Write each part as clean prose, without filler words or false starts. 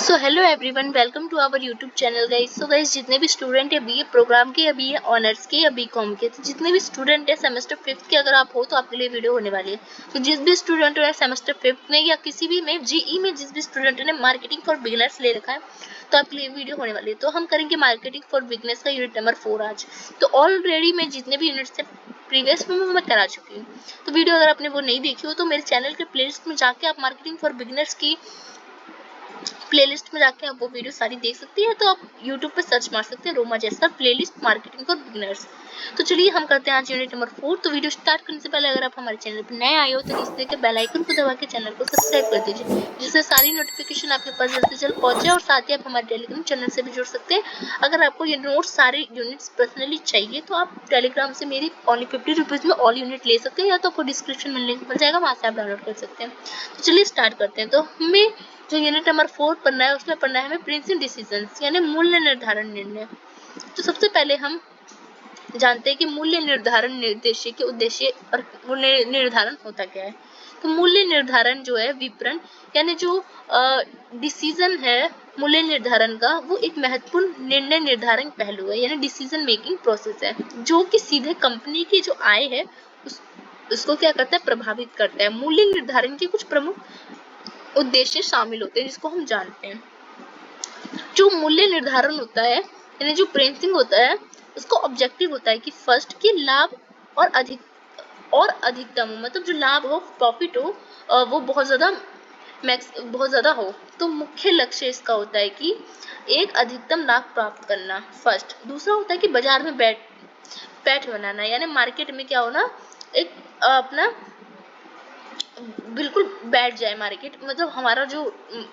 So hello everyone, welcome to our YouTube channel guys. So guys, जितने भी student है BA programme के या बीए ऑनर्स के या बीकॉम के, तो जितने भी स्टूडेंट है सेमेस्टर 5th के अगर आप हो तो आपके लिए वीडियो होने वाली है। तो जिस भी स्टूडेंट ने सेमेस्टर 5th में या किसी भी में जीई में जिस भी स्टूडेंट ने मार्केटिंग फॉर बिगिनर्स ले रखा है तो आपके लिए वीडियो होने वाली है। तो हम करेंगे मार्केटिंग फॉर बिगिनर्स का यूनिट नंबर 4 आज। तो ऑलरेडी मैं जितने भी यूनिट्स थे प्रीवियस में मैं करा चुकी हूँ। तो वीडियो अगर आपने वो नहीं देखी हो तो मेरे चैनल के प्लेलिस्ट में जाके आप मार्केटिंग फॉर बिगिनर्स की प्लेलिस्ट में जाके आप वो वीडियो सारी देख सकती है। तो आप यूट्यूब पे सर्च मार सकते हैं रोमा जैसा प्लेलिस्ट मार्केटिंग फॉर बिगिनर्स। तो चलिए हम करते हैं आज यूनिट नंबर 4। तो वीडियो स्टार्ट करने से पहले अगर आप हमारे चैनल पर नए आए हो तो नीचे के बेल आइकन को दबा के चैनल को सब्सक्राइब कर दीजिए, जिससे सारी नोटिफिकेशन आपके पास जल्द से जल्द पहुंचे। और साथ ही आप हमारे टेलीग्राम चैनल से भी जुड़ सकते हैं। अगर आपको ये नोट्स सारे यूनिट्स पर्सनली चाहिए तो आप टेलीग्राम से मेरी ओनली 50 रुपीज़ में ऑल यूनिट ले सकते हैं, या तो आपको डिस्क्रिप्शन में लिंक मिल जाएगा, वहाँ से आप डाउनलोड कर सकते हैं। तो चलिए स्टार्ट करते हैं। तो हमें जो यूनिट नंबर 4 पढ़ना है उसमें पढ़ना है हमें प्रिंसिंग डिसीजंस यानी मूल्य निर्धारण निर्णय। तो सबसे पहले हम जानते हैं कि मूल्य निर्धारण निर्देश के उद्देश्य और मूल्य निर्धारण होता क्या है। तो मूल्य निर्धारण जो है विपणन यानी जो डिसीजन है मूल्य निर्धारण का, वो एक महत्वपूर्ण निर्णय निर्धारण पहलू है यानी डिसीजन मेकिंग प्रोसेस है, जो कि सीधे कंपनी की जो आय है उसको क्या करता है, प्रभावित करता है। मूल्य निर्धारण के कुछ प्रमुख उद्देश्य शामिल होते हैं जिसको हम जानते हैं। जो मूल्य निर्धारण होता है यानी जो प्रिंसिंग होता है, उसको ऑब्जेक्टिव होता है कि फर्स्ट की लाभ और अधिकतम हो, मतलब जो लाभ हो, प्रॉफिट हो, वो बहुत ज्यादा हो। तो मुख्य लक्ष्य इसका होता है कि एक अधिकतम लाभ प्राप्त करना फर्स्ट। दूसरा होता है कि बाजार में पैठ बनाना यानी मार्केट में क्या होना, एक अपना बिल्कुल बैठ जाए मार्केट, मतलब हमारा जो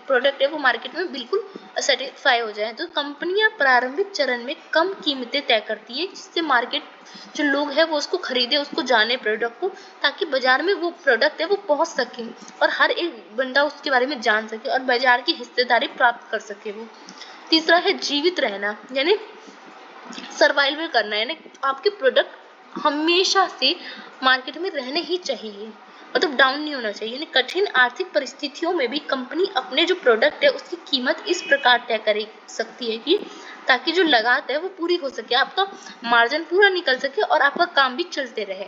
प्रोडक्ट है वो मार्केट में बिल्कुल सेटिस्फाई हो जाए। तो कंपनियां प्रारंभिक चरण में कम कीमतें तय करती है जिससे मार्केट जो लोग हैं वो उसको खरीदे, उसको जाने प्रोडक्ट को, ताकि बाजार में वो प्रोडक्ट है वो पहुंच सके और हर एक बंदा उसके बारे में जान सके और बाजार की हिस्सेदारी प्राप्त कर सके वो। तीसरा है जीवित रहना यानी सर्वाइवल करना, यानी आपके प्रोडक्ट हमेशा से मार्केट में रहने ही चाहिए, मतलब डाउन नहीं होना चाहिए। यानी कठिन आर्थिक परिस्थितियों में भी कंपनी अपने जो प्रोडक्ट है उसकी कीमत इस प्रकार तय कर सकती है कि ताकि जो लागत है वो पूरी हो सके, आपका मार्जिन पूरा निकल सके और आपका काम भी चलते रहे।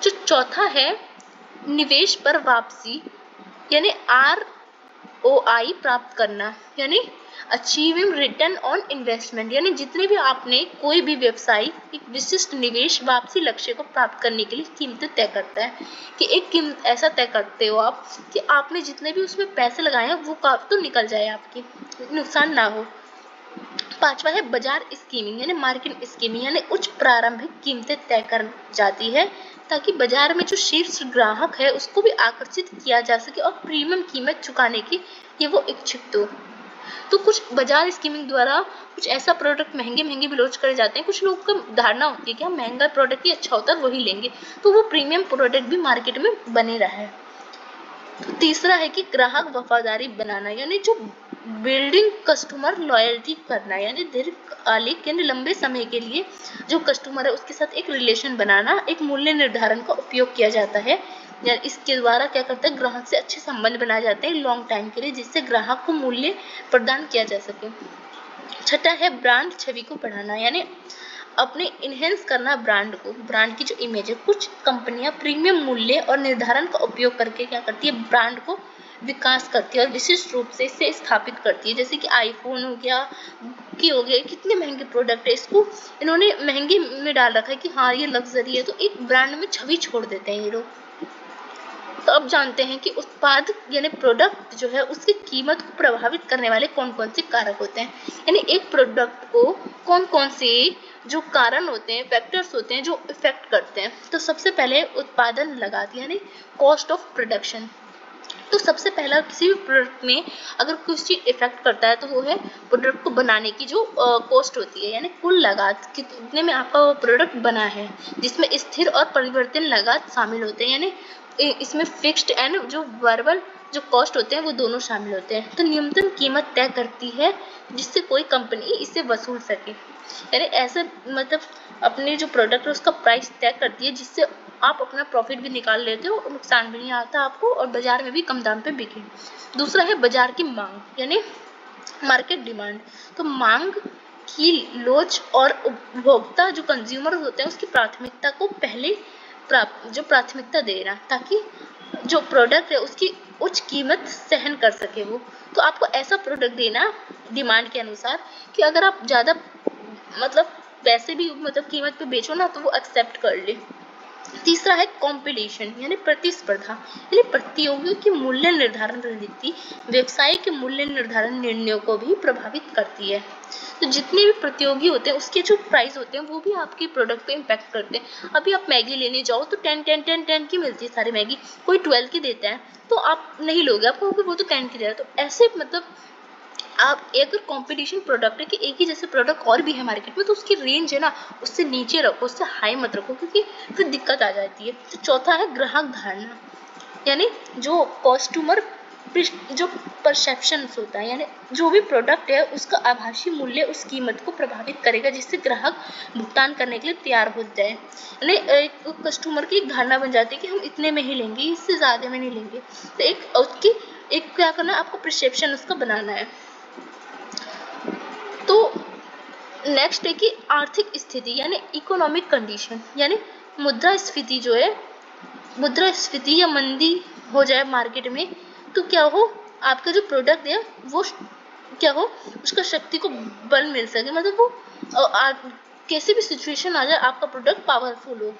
जो चौथा है निवेश पर वापसी यानी ROI प्राप्त करना यानी अचीविंग रिटर्न ऑन इन्वेस्टमेंट, यानी जितने भी आपने कोई भी व्यवसाय एक विशिष्ट निवेश वापसी लक्ष्य को प्राप्त करने के लिए कीमतें तय करता है कि एक कीमत ऐसा तय करते हो आप कि आपने जितने भी उसमें पैसे लगाए हैं वो तो निकल जाए, आपकी नुकसान ना हो। पांचवा है बाजार स्कीमिंग यानी मार्केट स्कीमिंग, यानी उच्च प्रारंभिक कीमतें तय कर जाती है ताकि बाजार में जो शीर्ष ग्राहक है उसको भी आकर्षित किया जा सके और प्रीमियम कीमत चुकाने की ये वो इच्छुक हो। तो कुछ बाजार स्कीमिंग द्वारा कुछ ऐसा प्रोडक्ट महंगे भी लॉन्च करे जाते हैं। कुछ लोगों का धारणा होती है कि हम महंगा प्रोडक्ट ही अच्छा होता है वही लेंगे, तो वो प्रीमियम प्रोडक्ट भी मार्केट में बने रहा है। तो तीसरा है कि ग्राहक वफादारी बनाना यानी जो बिल्डिंग कस्टमर लॉयल्टी करना, यानी दीर्घकालिक यानी लंबे समय के लिए जो कस्टमर है उसके साथ एक रिलेशन बनाना एक मूल्य निर्धारण का उपयोग किया जाता है। इसके द्वारा क्या करता है, ग्राहक से अच्छे संबंध बनाए जाते हैं लॉन्ग टाइम के लिए, जिससे ग्राहक को मूल्य प्रदान किया जा सके। छठा है ब्रांड छवि को बढ़ाना यानी अपने इनहेंस करना ब्रांड को, ब्रांड की जो इमेज है। कुछ कंपनियां प्रीमियम मूल्य और निर्धारण का उपयोग करके क्या करती है, ब्रांड को विकास करती है और विशिष्ट रूप से इसे स्थापित करती है। जैसे कि आईफोन हो गया, की हो गया, कितने महंगे प्रोडक्ट है, इसको इन्होंने महंगे में डाल रखा है कि हाँ ये लग्जरी है, तो एक ब्रांड में छवि छोड़ देते हैं ये लोग। तो अब जानते हैं कि उत्पाद यानी प्रोडक्ट जो है उसकी कीमत को प्रभावित करने वाले कौन कौन से कारक होते हैं, यानी एक प्रोडक्ट को कौन कौन से जो कारण होते हैं, फैक्टर्स होते हैं जो इफेक्ट करते हैं। तो सबसे पहले उत्पादन लागत यानी कॉस्ट ऑफ प्रोडक्शन। तो सबसे पहला किसी भी प्रोडक्ट में अगर कुछ चीज इफेक्ट करता है तो वो है प्रोडक्ट को बनाने की जो कॉस्ट होती है, यानी कुल लागत कितने में आपका वो प्रोडक्ट बना है, जिसमें स्थिर और परिवर्तन लागत शामिल होते हैं। यानी इसमें फिक्स्ड एंड जो वेरिएबल जो कॉस्ट होते हैं वो दोनों शामिल होते हैं। तो न्यूनतम कीमत तय करती है जिससे कोई कंपनी इसे वसूल सके, यानी ऐसे मतलब अपने जो प्रोडक्ट है उसका प्राइस तय करती है जिससे आप अपना प्रॉफिट भी निकाल लेते हो और नुकसान भी नहीं आता आपको, और बाजार में भी कम दाम पे बिके। दूसरा है बाजार की मांग यानी मार्केट डिमांड। तो मांग की लोच और उपभोक्ता जो कंज्यूमर होते हैं उसकी प्राथमिकता को पहले जो प्राथमिकता देना, ताकि जो प्रोडक्ट है उसकी उच्च कीमत सहन कर सके वो। तो आपको ऐसा प्रोडक्ट देना डिमांड के अनुसार कि अगर आप ज़्यादा मतलब वैसे भी मतलब कीमत पे बेचो ना तो वो एक्सेप्ट कर ले। तीसरा है कंपटीशन यानी प्रतिस्पर्धा, यानी प्रतियोगियों की मूल्य निर्धारण रणनीति व्यवसाय के मूल्य निर्धारण निर्णयों को भी प्रभावित करती है। तो जितने भी प्रतियोगी होते हैं उसके जो प्राइस होते हैं वो भी आपके प्रोडक्ट पे इम्पैक्ट करते हैं। अभी आप मैगी लेने जाओ तो 10 की मिलती है सारी मैगी, कोई 12 की देता है तो आप नहीं लोगे, आप कहोगे वो तो 10 की दे रहा है। तो ऐसे मतलब आप एक कंपटीशन प्रोडक्ट है कि एक ही जैसे प्रोडक्ट और भी है मार्केट में तो उसकी रेंज है ना उससे नीचे रखो, उससे हाई मत रखो, क्योंकि फिर दिक्कत आ जाती है। तो चौथा है ग्राहक धारणा, यानी जो कस्टमर जो परसेप्शंस होता है, यानी जो भी प्रोडक्ट है उसका आभासी मूल्य उस कीमत को प्रभावित करेगा जिससे ग्राहक भुगतान करने के लिए तैयार हो जाए। यानी एक कस्टमर की एक धारणा बन जाती है कि हम इतने में ही लेंगे, इससे ज़्यादा में नहीं लेंगे। तो एक उसकी एक क्या करना है, आपको परसेप्शन उसका बनाना है। तो नेक्स्ट है कि आर्थिक स्थिति यानी इकोनॉमिक कंडीशन, यानी मुद्रास्फीति जो है, मुद्रास्फीति या मंदी हो जाए मार्केट में तो क्या हो, आपका जो प्रोडक्ट है वो क्या हो, उसका शक्ति को बल मिल सके, मतलब वो कैसे भी सिचुएशन आ जाए आपका प्रोडक्ट पावरफुल हो।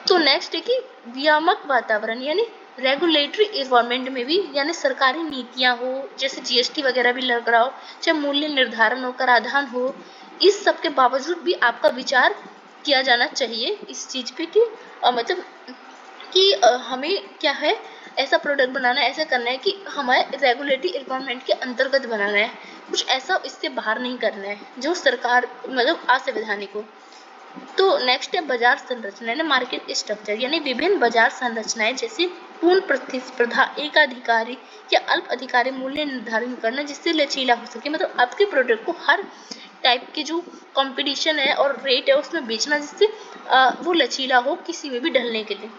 तो नेक्स्ट है कि नियामक वातावरण यानी रेगुलेटरी इन्वायरमेंट में भी, यानी सरकारी नीतियां हो जैसे जीएसटी वगैरह भी लग रहा हो, चाहे मूल्य निर्धारण हो, कराधान हो, इस सब के बावजूद भी आपका विचार किया जाना चाहिए इस चीज पे कि मतलब कि हमें क्या है ऐसा प्रोडक्ट बनाना है, ऐसा करना है कि हमारे रेगुलेटरी इन्वायरमेंट के अंतर्गत बनाना है, कुछ ऐसा इससे बाहर नहीं करना है जो सरकार मतलब असंवैधानिक हो। तो नेक्स्ट है बाजार संरचना यानी मार्केट स्ट्रक्चर, यानी विभिन्न बाजार संरचनाएं जैसे पूर्ण प्रतिस्पर्धा, एकाधिकारी या अल्प अधिकारी मूल्य निर्धारण करना जिससे लचीला हो सके, मतलब आपके प्रोडक्ट को हर टाइप के जो कंपटीशन है और रेट है उसमें बेचना जिससे वो लचीला हो किसी में भी ढलने के लिए।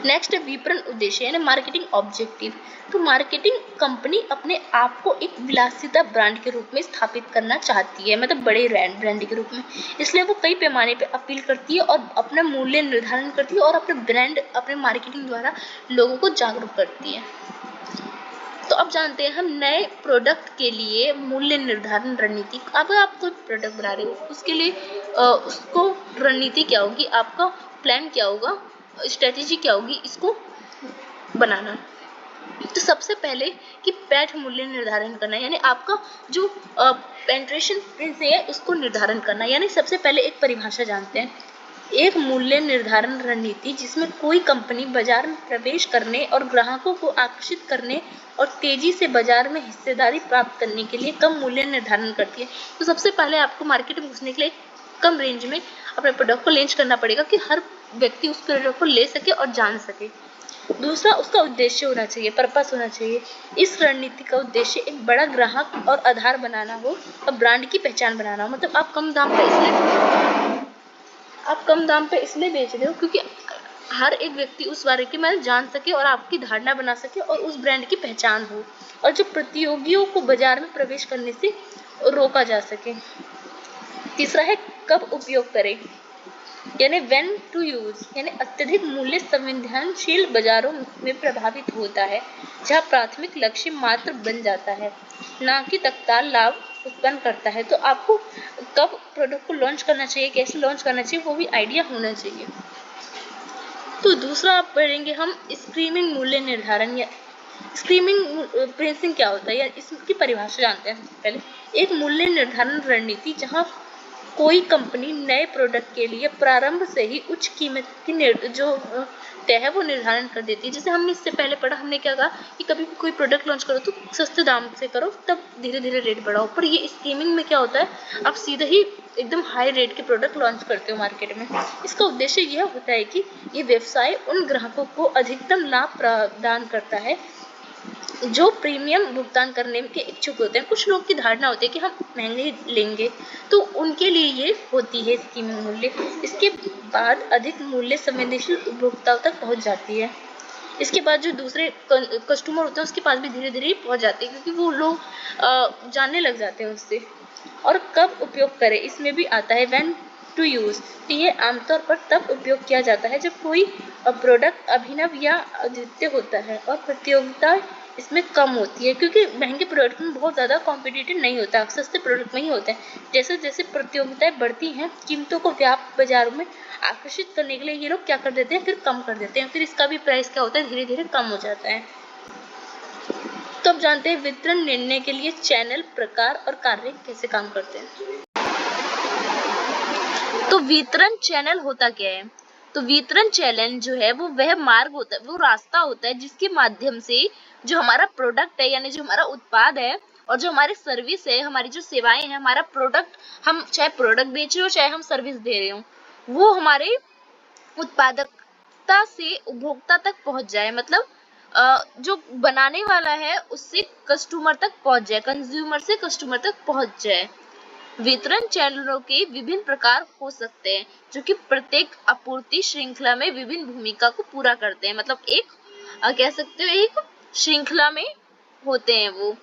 नेक्स्ट है विपणन उद्देश्य यानी मार्केटिंग ऑब्जेक्टिव। तो मार्केटिंग कंपनी अपने आप को एक विलासिता ब्रांड के रूप में स्थापित करना चाहती है, मतलब बड़े ब्रांड के रूप में, इसलिए वो कई पैमाने पे अपील करती है और अपना मूल्य निर्धारण करती है और अपने ब्रांड अपने मार्केटिंग द्वारा लोगों को जागरूक करती है। तो अब जानते हैं हम नए प्रोडक्ट के लिए मूल्य निर्धारण रणनीति। अब आप कोई प्रोडक्ट बना रहे हो उसके लिए उसको रणनीति क्या होगी, आपका प्लान क्या होगा, स्ट्रेटेजी क्या होगी इसको बनाना। तो सबसे पहले कि पैठ मूल्य निर्धारण करना, यानी आपका जो पेंट्रेशन है उसको निर्धारण करना, यानी सबसे पहले एक परिभाषा जानते हैं। एक मूल्य निर्धारण रणनीति जिसमें कोई कंपनी बाजार में प्रवेश करने और ग्राहकों को आकर्षित करने और तेजी से बाजार में हिस्सेदारी प्राप्त करने के लिए कम मूल्य निर्धारण करती है। तो सबसे पहले आपको मार्केट में घुसने के लिए कम रेंज में अपने प्रोडक्ट को लॉन्च करना पड़ेगा कि हर व्यक्ति उस प्रोडक्ट को ले सके और जान सके। दूसरा उसका उद्देश्य होना चाहिए, पर्पस होना चाहिए। इस रणनीति का उद्देश्य एक बड़ा ग्राहक और आधार बनाना हो और ब्रांड की पहचान बनाना हो, मतलब आप कम दाम पे इसलिए बेच रहे हो क्योंकि हर एक व्यक्ति उस बारे में जान सके और आपकी धारणा बना सके और उस ब्रांड की पहचान हो, और जो प्रतियोगियों को बाजार में प्रवेश करने से रोका जा सके। तीसरा है कब उपयोग करें, यानी when to use, यानी अत्यधिक मूल्य संवेदनशील बाजारों में प्रभावित होता है जहां प्राथमिक लक्ष्य मात्र बन जाता है ना कि तत्काल लाभ उत्पन्न करता है। तो आपको कब प्रोडक्ट को लॉन्च करना चाहिए, कैसे लॉन्च करना चाहिए वो भी आइडिया होना चाहिए। तो दूसरा आप पढ़ेंगे हम स्क्रीमिंग मूल्य निर्धारण, या स्क्रीमिंग प्रिसिंग क्या होता है या इसकी परिभाषा जानते हैं। सबसे पहले एक मूल्य निर्धारण रणनीति जहां कोई कंपनी नए प्रोडक्ट के लिए प्रारंभ से ही उच्च कीमत की जो तय है वो निर्धारण कर देती है। जैसे हमने इससे पहले पढ़ा, हमने क्या कहा कि कभी भी कोई प्रोडक्ट लॉन्च करो तो सस्ते दाम से करो, तब धीरे धीरे रेट बढ़ाओ। पर ये स्कीमिंग में क्या होता है, आप सीधे ही एकदम हाई रेट के प्रोडक्ट लॉन्च करते हो मार्केट में। इसका उद्देश्य यह होता है कि ये व्यवसाय उन ग्राहकों को अधिकतम लाभ प्रदान करता है जो प्रीमियम भुगतान करने के इच्छुक होते हैं, कुछ लोग की धारणा होती है कि हम महंगे लेंगे, तो उनके लिए ये होती है स्कीमिंग मूल्य। इसके बाद अधिक मूल्य संवेदनशील उपभोक्ताओं तक पहुंच जाती है। इसके बाद जो दूसरे कस्टमर होते हैं उसके पास भी धीरे धीरे पहुंच जाती है, क्योंकि वो लोग जानने लग जाते हैं उससे। और कब उपयोग करें, इसमें भी आता है व्हेन टू यूज। तो ये आमतौर पर तब उपयोग किया जाता है जब कोई प्रोडक्ट अभिनव या अद्वितीय होता है और प्रतियोगिता इसमें कम होती है, क्योंकि महंगे प्रोडक्ट में बहुत ज़्यादा कॉम्पिटिटिव नहीं होता, सस्ते प्रोडक्ट में ही होते हैं। जैसे जैसे प्रतियोगिताएं बढ़ती हैं, कीमतों को व्यापक बाजारों में आकर्षित करने के लिए ये लोग क्या कर देते हैं, फिर कम कर देते हैं, फिर इसका भी प्राइस क्या होता है, धीरे धीरे कम हो जाता है। तो अब जानते हैं वितरण निर्णय के लिए चैनल, प्रकार और कार्य कैसे काम करते हैं। तो वितरण चैनल होता क्या है? तो वितरण चैनल जो है वो वह मार्ग होता है, वो रास्ता होता है जिसके माध्यम से जो हमारा प्रोडक्ट है, यानी जो हमारा उत्पाद है और जो हमारी सर्विस है, हमारी जो सेवाएं हैं, हमारा प्रोडक्ट, हम चाहे प्रोडक्ट बेच रहे हो चाहे हम सर्विस दे रहे हो, वो हमारे उत्पादकता से उपभोक्ता तक पहुंच जाए। मतलब जो बनाने वाला है उससे कस्टमर तक पहुंच जाए, कंज्यूमर से कस्टमर तक पहुंच जाए। वितरण चैनलों के विभिन्न प्रकार हो सकते हैं, जो कि प्रत्येक आपूर्ति श्रृंखला में विभिन्न भूमिका को पूरा करते हैं। मतलब एक कह सकते हो एक श्रृंखला में होते हैं वो।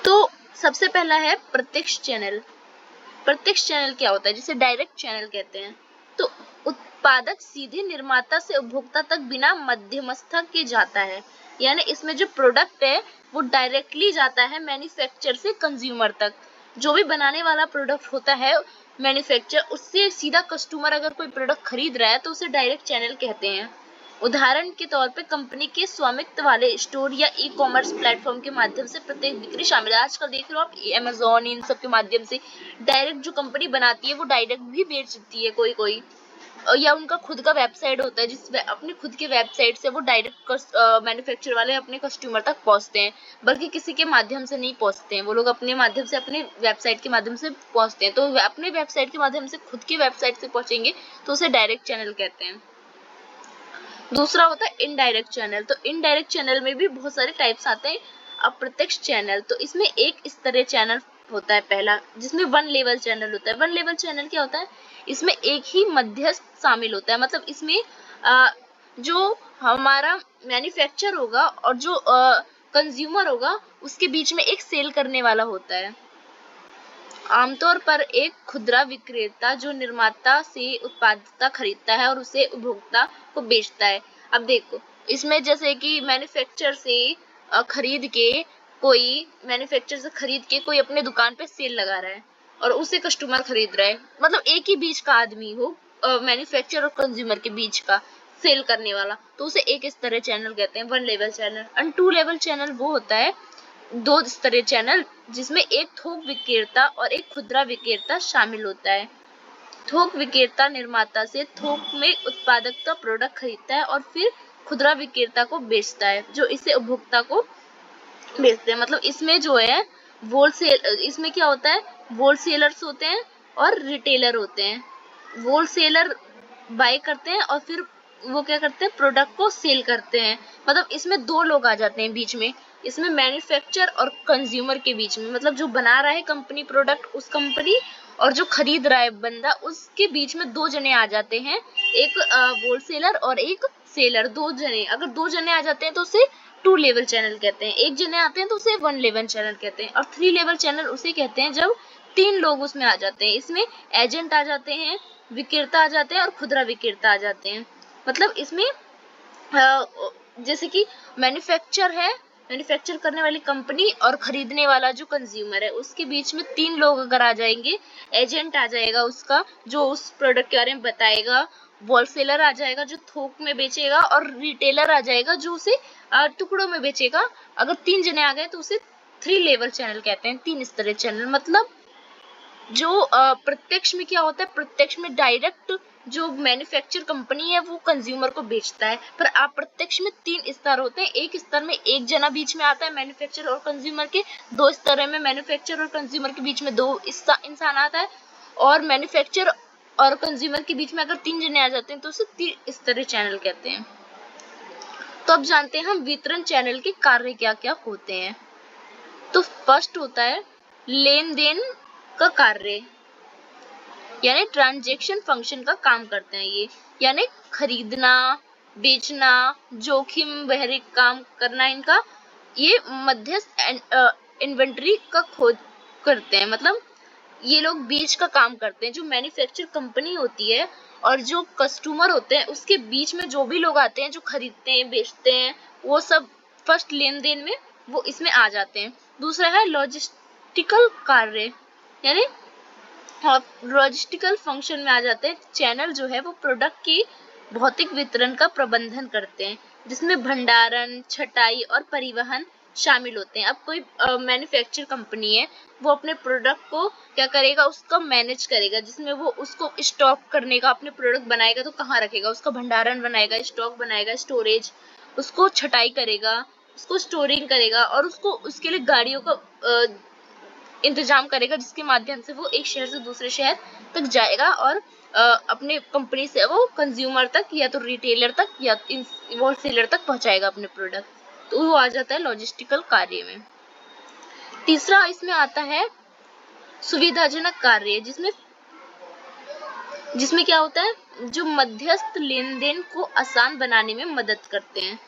तो सबसे पहला है प्रत्यक्ष चैनल। प्रत्यक्ष चैनल क्या होता है, जिसे डायरेक्ट चैनल कहते हैं। तो उत्पादक सीधे निर्माता से उपभोक्ता तक बिना मध्यस्थता के जाता है, यानी इसमें जो प्रोडक्ट है वो डायरेक्टली जाता है मैन्युफैक्चर से कंज्यूमर तक। जो भी बनाने वाला प्रोडक्ट होता है मैन्युफैक्चर, उससे सीधा कस्टमर अगर कोई प्रोडक्ट खरीद रहा है तो उसे डायरेक्ट चैनल कहते हैं। उदाहरण के तौर पे कंपनी के स्वामित्व वाले स्टोर या ई कॉमर्स प्लेटफॉर्म के माध्यम से प्रत्येक बिक्री शामिल है। आजकल देख रहे हो आप अमेज़न, इन सब के माध्यम से डायरेक्ट जो कंपनी बनाती है वो डायरेक्ट भी बेचती है कोई कोई, या उनका खुद का वेबसाइट होता है जिस अपने खुद के वेबसाइट से वो डायरेक्ट मैन्युफैक्चर वाले अपने कस्टमर तक पहुंचते हैं, बल्कि किसी के माध्यम से नहीं पहुंचते हैं। वो लोग अपने माध्यम से, अपने वेबसाइट के माध्यम से पहुंचते हैं। तो अपने वेबसाइट के माध्यम से, खुद की वेबसाइट से पहुंचेंगे तो उसे डायरेक्ट चैनल कहते हैं। दूसरा होता है इनडायरेक्ट चैनल। तो इनडायरेक्ट चैनल में भी बहुत सारे टाइप्स आते हैं। अप्रत्यक्ष चैनल, तो इसमें एक स्तरीय चैनल होता है पहला, जिसमें वन लेवल चैनल होता है। वन लेवल चैनल क्या होता है, इसमें एक ही मध्यस्थ शामिल होता है। मतलब इसमें जो हमारा मैन्युफैक्चर होगा और जो कंज्यूमर होगा उसके बीच में एक सेल करने वाला होता है। आमतौर पर एक खुदरा विक्रेता जो निर्माता से उत्पादकता खरीदता है और उसे उपभोक्ता को बेचता है। अब देखो इसमें जैसे कि मैन्युफैक्चर से खरीद के कोई अपने दुकान पे सेल लगा रहा है और उसे कस्टमर खरीद रहा है, मतलब एक ही बीच का आदमी हो, मैन्युफैक्चर और कंज्यूमर के बीच का सेल करने वाला, तो उसे एक स्तरीय चैनल कहते हैं, one level channel. And two level channel वो होता है, दो स्तरीय चैनल, जिसमें एक थोक विक्रेता और एक खुदरा विक्रेता शामिल होता है। थोक विक्रेता निर्माता से थोक में उत्पादक प्रोडक्ट खरीदता है और फिर खुदरा विक्रेता को बेचता है, जो इसे उपभोक्ता को बेचते हैं। मतलब इसमें जो है इसमें क्या होता है, होलसेलर्स होते हैं और रिटेलर होते हैं। होलसेलर बाय करते हैं और फिर वो क्या करते हैं, प्रोडक्ट को सेल करते हैं। मतलब इसमें दो लोग आ जाते हैं बीच में, इसमें मैन्युफैक्चर और कंज्यूमर के बीच में, मतलब जो बना रहा है कंपनी प्रोडक्ट, उस कंपनी, और जो खरीद रहा है बंदा, उसके बीच में दो जने आ जाते हैं, एक होलसेलर और एक सेलर। दो जने, अगर दो जने आ जाते हैं तो उसे टू लेवल चैनल कहते हैं, एक जने आते हैं तो उसे वन लेवल चैनल कहते हैं, और थ्री लेवल चैनल उसे कहते हैं जब तीन लोग उसमें आ जाते हैं। इसमें एजेंट आ जाते हैं, विक्रेता आ जाते हैं और खुदरा विक्रेता आ जाते हैं। मतलब इसमें जैसे कि मैन्युफैक्चर करने वाली कंपनी और खरीदने वाला जो कंज्यूमर है, उसके बीच में तीन लोग अगर आ जाएंगे, एजेंट आ जाएगा उसका जो उस प्रोडक्ट के बारे में बताएगा, होलसेलर आ जाएगा जो थोक में बेचेगा, और रिटेलर आ जाएगा जो उसे टुकड़ों में बेचेगा। अगर तीन जने आ गए तो उसे थ्री लेवल चैनल कहते हैं, तीन स्तरीय चैनल। मतलब जो प्रत्यक्ष में क्या होता है, प्रत्यक्ष में डायरेक्ट जो मैन्युफैक्चर कंपनी है वो कंज्यूमर को बेचता है, पर अप्रत्यक्ष में तीन स्तर होते हैं। एक स्तर में एक जना बीच में आता है मैन्युफैक्चर और कंज्यूमर के, दो स्तर में मैन्युफैक्चर और कंज्यूमर के बीच में दो इंसान आता है, और मैन्युफैक्चर और कंज्यूमर के बीच में अगर तीन जने आ जाते हैं तो उसे तीन स्तरीय चैनल कहते हैं। तो अब जानते हैं हम वितरण चैनल के कार्य क्या क्या होते हैं। तो फर्स्ट होता है लेन देन का कार्य, यानी ट्रांजैक्शन फंक्शन का काम करते हैं ये, यानी खरीदना, बेचना, जोखिम भरे काम करना, इनका ये मध्यस्थ इन्वेंटरी का खोज करते हैं। मतलब ये लोग बीच का काम करते हैं। जो मैन्युफैक्चर कंपनी होती है और जो कस्टमर होते हैं उसके बीच में जो भी लोग आते हैं, जो खरीदते हैं, बेचते हैं, वो सब फर्स्ट लेन देन में वो इसमें आ जाते हैं। दूसरा है लॉजिस्टिकल कार्य, यानी लॉजिस्टिकल फंक्शन में आ जाते हैं। चैनल जो है वो प्रोडक्ट की भौतिक वितरण का प्रबंधन करते हैं, जिसमें भंडारण, छटाई और परिवहन शामिल होते हैं। अब कोई मैन्युफैक्चर कंपनी है, वो अपने प्रोडक्ट को क्या करेगा, उसका मैनेज करेगा, जिसमें वो उसको स्टॉक करने का, अपने प्रोडक्ट बनाएगा तो कहाँ रखेगा, उसका भंडारण बनाएगा, स्टॉक बनाएगा, स्टोरेज, उसको छटाई करेगा, उसको स्टोरिंग करेगा और उसको उसके लिए गाड़ियों का इंतजाम करेगा, जिसके माध्यम से वो एक शहर से दूसरे शहर तक जाएगा और अपने कंपनी से वो कंज्यूमर तक या तो रिटेलर तक या होलसेलर तक पहुंचाएगा अपने प्रोडक्ट। तो वो आ जाता है लॉजिस्टिकल कार्य में। तीसरा इसमें आता है सुविधाजनक कार्य, जिसमें क्या होता है, जो मध्यस्थ लेन देन को आसान बनाने में मदद करते हैं,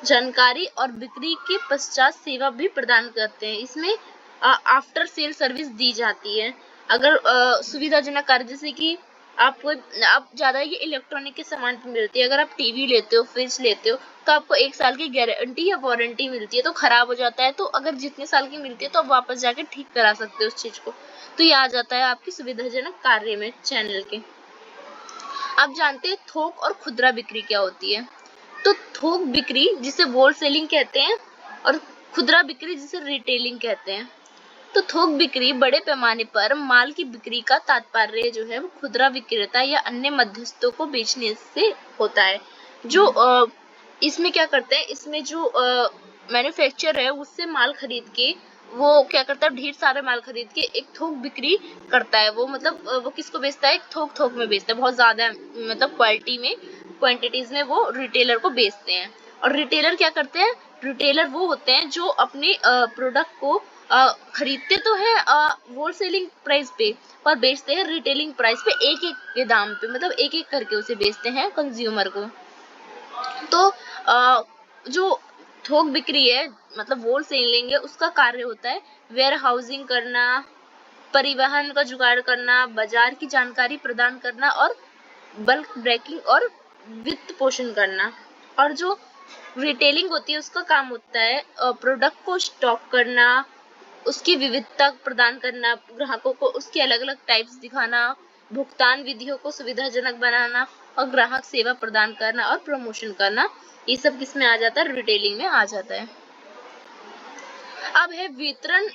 जानकारी और बिक्री के पश्चात सेवा भी प्रदान करते हैं। इसमें आफ्टर सेल सर्विस दी जाती है। अगर सुविधाजनक कार्य, जैसे कि आप ज्यादा ये इलेक्ट्रॉनिक के सामान पे मिलती है। अगर आप टीवी लेते हो, फ्रिज लेते हो, तो आपको 1 साल की गारंटी या वारंटी मिलती है। तो खराब हो जाता है तो अगर जितने साल की मिलती है तो आप वापस जाके ठीक करा सकते हो उस चीज को। तो ये आ जाता है आपकी सुविधाजनक कार्य में चैनल के। आप जानते हैं थोक और खुदरा बिक्री क्या होती है। तो थोक बिक्री जिसे होलसेलिंग कहते हैं और खुदरा बिक्री जिसे रिटेलिंग कहते हैं। तो थोक बिक्री बड़े पैमाने पर माल की बिक्री का तात्पर्य जो है वो खुदरा विक्रेता या अन्य मध्यस्थों को बेचने से होता है। जो इसमें क्या करते हैं, इसमें जो मैन्युफैक्चर है उससे माल खरीद के वो क्या करता है, ढेर सारे माल खरीद के एक थोक बिक्री करता है। वो मतलब वो किसको बेचता है, एक थोक थोक में बेचता है, बहुत ज्यादा मतलब क्वालिटी में, क्वांटिटीज में वो रिटेलर को बेचते हैं। और रिटेलर क्या करते हैं, रिटेलर वो होते हैं जो अपने प्रोडक्ट को खरीदते तो है होलसेलिंग प्राइस पे, पर बेचते हैं रिटेलिंग प्राइस पे, एक एक के दाम पे, मतलब एक एक करके उसे बेचते हैं कंज्यूमर को। तो जो थोक बिक्री है, मतलब होलसेलिंग है, उसका कार्य होता है वेयर हाउसिंग करना, परिवहन का जुगाड़ करना, बाजार की जानकारी प्रदान करना और बल्क ब्रेकिंग और वित्त पोषण करना। और जो रिटेलिंग होती है उसका काम होता है प्रोडक्ट को स्टॉक करना, उसकी विविधता प्रदान करना, ग्राहकों को उसके अलग अलग टाइप्स दिखाना, भुगतान विधियों को सुविधाजनक बनाना और ग्राहक सेवा प्रदान करना और प्रमोशन करना। ये सब किसमें आ जाता है, रिटेलिंग में आ जाता है। अब है वितरण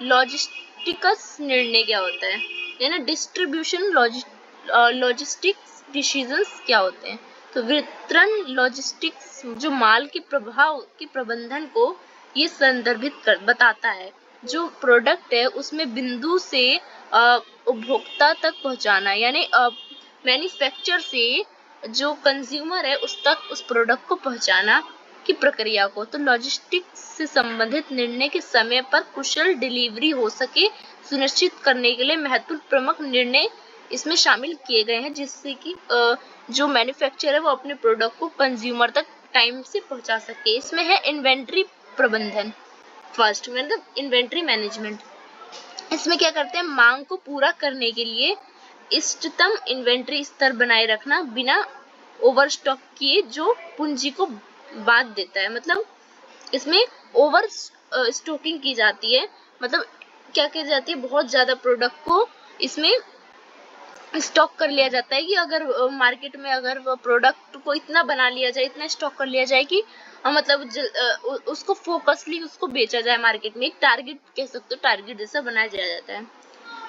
लॉजिस्टिक्स निर्णय क्या होता है, यानी डिस्ट्रीब्यूशन लॉजिस्टिक्स डिसीजंस क्या होते हैं। तो वितरण लॉजिस्टिक्स जो माल के प्रभाव के प्रबंधन को ये संदर्भित बताता है। जो प्रोडक्ट है उसमें बिंदु से उपभोक्ता तक पहुंचाना, यानी मैन्युफैक्चर से जो कंज्यूमर है उस तक उस प्रोडक्ट को पहुंचाना की प्रक्रिया को। तो लॉजिस्टिक्स से संबंधित निर्णय के समय पर कुशल डिलीवरी हो सके सुनिश्चित करने के लिए महत्वपूर्ण प्रमुख निर्णय इसमें शामिल किए गए हैं, जिससे कि जो मैन्युफैक्चरर है वो अपने प्रोडक्ट को कंज्यूमर तक टाइम से पहुंचा सके। इसमें है इन्वेंट्री प्रबंधन, फर्स्ट मतलब इन्वेंट्री मैनेजमेंट। इसमें क्या करते हैं, मांग को पूरा करने के लिए इष्टतम इन्वेंट्री स्तर बनाए रखना बिना ओवरस्टॉक किए, जो पूंजी को बात देता है। मतलब इसमें ओवर स्टॉकिंग की जाती है, मतलब क्या की जाती है, बहुत ज्यादा प्रोडक्ट को इसमें स्टॉक कर लिया जाता है कि अगर मार्केट में अगर प्रोडक्ट को इतना बना लिया जाए, इतना स्टॉक कर लिया जाए कि मतलब उसको फोकसली उसको बेचा जाए मार्केट में, एक टारगेट कह सकते हो, टारगेट जैसा बनाया जाता है।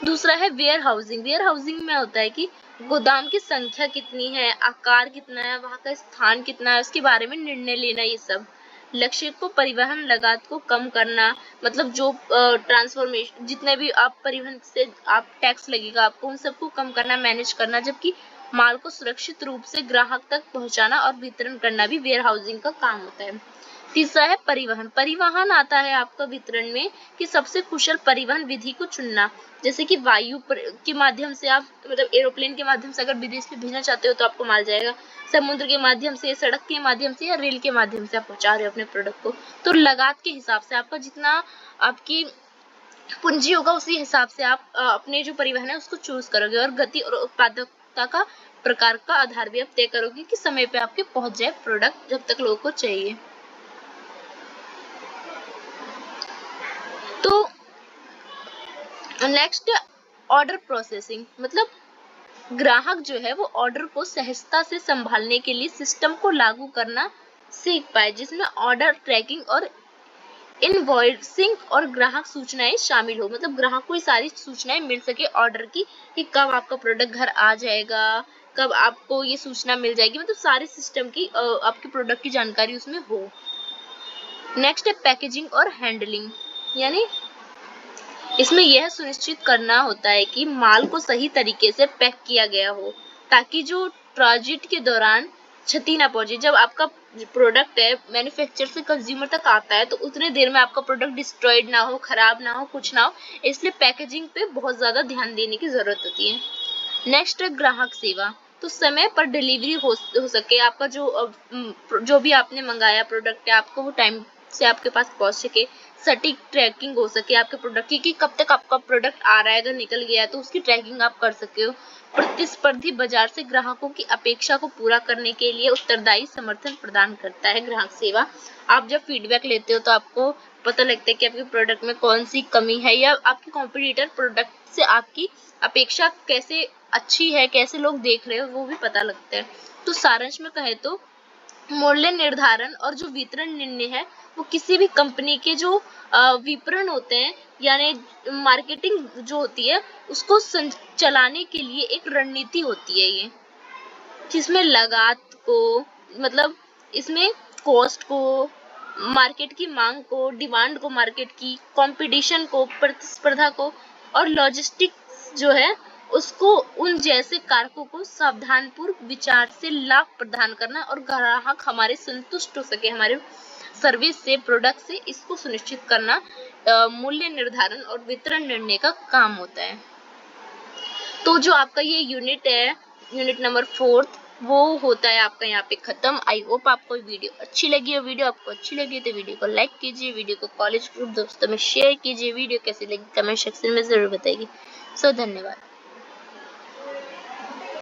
दूसरा है वेयर हाउसिंग। वेयर हाउसिंग में होता है कि गोदाम की संख्या कितनी है, आकार कितना है, वहां का स्थान कितना है, उसके बारे में निर्णय लेना। ये सब लक्ष्य को परिवहन लागत को कम करना, मतलब जो ट्रांसफॉर्मेशन जितने भी आप परिवहन से आप टैक्स लगेगा आपको, उन सबको कम करना, मैनेज करना। जबकि माल को सुरक्षित रूप से ग्राहक तक पहुंचाना और वितरण करना भी वेयर हाउसिंग का काम होता है। तीसरा है परिवहन। परिवहन आता है आपका वितरण में कि सबसे कुशल परिवहन विधि को चुनना, जैसे कि वायु के माध्यम से आप मतलब एरोप्लेन के माध्यम से अगर विदेश में भेजना चाहते हो तो आपको माल जाएगा, समुद्र के माध्यम से, सड़क के माध्यम से या रेल के माध्यम से आप पहुंचा रहे हो अपने प्रोडक्ट को। तो लागत के हिसाब से आपका जितना आपकी पूंजी होगा उसी हिसाब से आप अपने जो परिवहन है उसको चूज करोगे, और गति और उत्पादकता का प्रकार का आधार भी आप तय करोगे कि समय पे आपके पहुंच जाए प्रोडक्ट जब तक लोगों को चाहिए। तो नेक्स्ट ऑर्डर प्रोसेसिंग, मतलब ग्राहक जो है वो ऑर्डर को सहजता से संभालने के लिए सिस्टम को लागू करना सीख पाए, जिसमें ऑर्डर ट्रैकिंग और इनवॉइसिंग और ग्राहक सूचनाएं शामिल हो। मतलब ग्राहक को ये सारी सूचनाएं मिल सके ऑर्डर की कि कब आपका प्रोडक्ट घर आ जाएगा, कब आपको ये सूचना मिल जाएगी, मतलब सारे सिस्टम की आपके प्रोडक्ट की जानकारी उसमें हो। नेक्स्ट है पैकेजिंग और हैंडलिंग, यानी इसमें यह सुनिश्चित करना होता है कि माल को सही तरीके से पैक किया गया हो ताकि जो ट्रांजिट के दौरान क्षति ना पहुंचे। जब आपका प्रोडक्ट है मैन्युफैक्चर से कंज्यूमर तक आता है तो उतने देर में आपका प्रोडक्ट डिस्ट्रॉयड ना हो, खराब ना हो, कुछ ना हो, इसलिए पैकेजिंग पे बहुत ज्यादा ध्यान देने की जरूरत होती है। नेक्स्ट है ग्राहक सेवा। तो समय पर डिलीवरी हो सके, आपका जो भी आपने मंगाया प्रोडक्ट है आपको वो टाइम से आपके पास पहुंच सके, सटीक ट्रैकिंग हो सके आपके प्रोडक्ट की कि कब तक आपका प्रोडक्ट आ रहा है, अगर निकल गया है तो उसकी ट्रैकिंग आप कर सके हो। प्रतिस्पर्धी बाजार से ग्राहकों की अपेक्षा को पूरा करने के लिए उत्तरदायी समर्थन प्रदान करता है ग्राहक सेवा। आप जब फीडबैक लेते हो तो आपको पता लगता है कि आपके प्रोडक्ट में कौन सी कमी है या आपके कॉम्पिटिटर प्रोडक्ट से आपकी अपेक्षा कैसे अच्छी है, कैसे लोग देख रहे हो, वो भी पता लगता है। तो सारांश में कहे तो मूल्य निर्धारण और जो वितरण निर्णय है वो किसी भी कंपनी के जो विपणन होते हैं यानी मार्केटिंग जो होती है उसको चलाने के लिए एक रणनीति होती है ये, जिसमें लागत को मतलब इसमें कॉस्ट को, मार्केट की मांग को, डिमांड को, मार्केट की कंपटीशन को, प्रतिस्पर्धा को और लॉजिस्टिक्स जो है उसको, उन जैसे कारकों को सावधानपूर्वक विचार से लाभ प्रदान करना और ग्राहक हमारे संतुष्ट हो सके हमारे सर्विस से, प्रोडक्ट से, इसको सुनिश्चित करना मूल्य निर्धारण और वितरण निर्णय का काम होता है। तो जो आपका ये यूनिट है, यूनिट नंबर 4 वो होता है आपका यहाँ पे खत्म। आई होप आपको वीडियो अच्छी लगी हो। वीडियो आपको अच्छी लगी तो वीडियो को लाइक कीजिए, वीडियो को कॉलेज ग्रुप दोस्तों में शेयर कीजिए, वीडियो कैसी लगी कमेंट सेक्शन में जरूर बताइए। सो धन्यवाद।